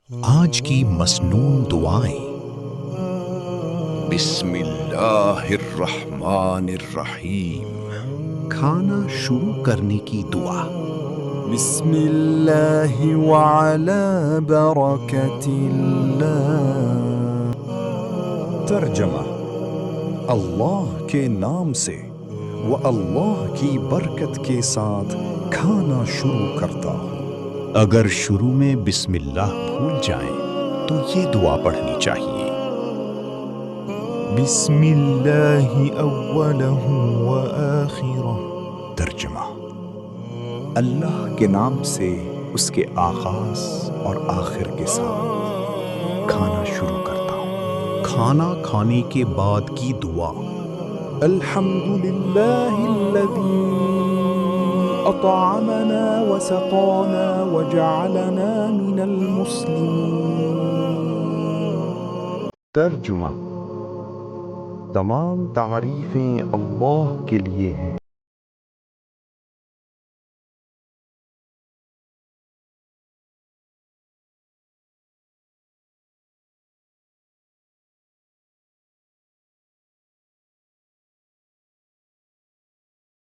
آج کی مسنون دعائیں۔ بسم اللہ الرحمن الرحیم۔ کھانا شروع کرنے کی دعا۔ بسم اللہ وعلی برکت اللہ۔ ترجمہ: اللہ کے نام سے و اللہ کی برکت کے ساتھ کھانا شروع کرتا ہوں۔ اگر شروع میں بسم اللہ بھول جائیں تو یہ دعا پڑھنی چاہیے۔ بسم اللہ اولہ و آخرہ۔ ترجمہ: اللہ کے نام سے اس کے آغاز اور آخر کے ساتھ کھانا شروع کرتا ہوں۔ کھانا کھانے کے بعد کی دعا۔ الحمد للہ الذی اطعمنا وسقانا وجعلنا من المسلمین۔ ترجمہ: تمام تعریفیں اللہ کے لیے ہیں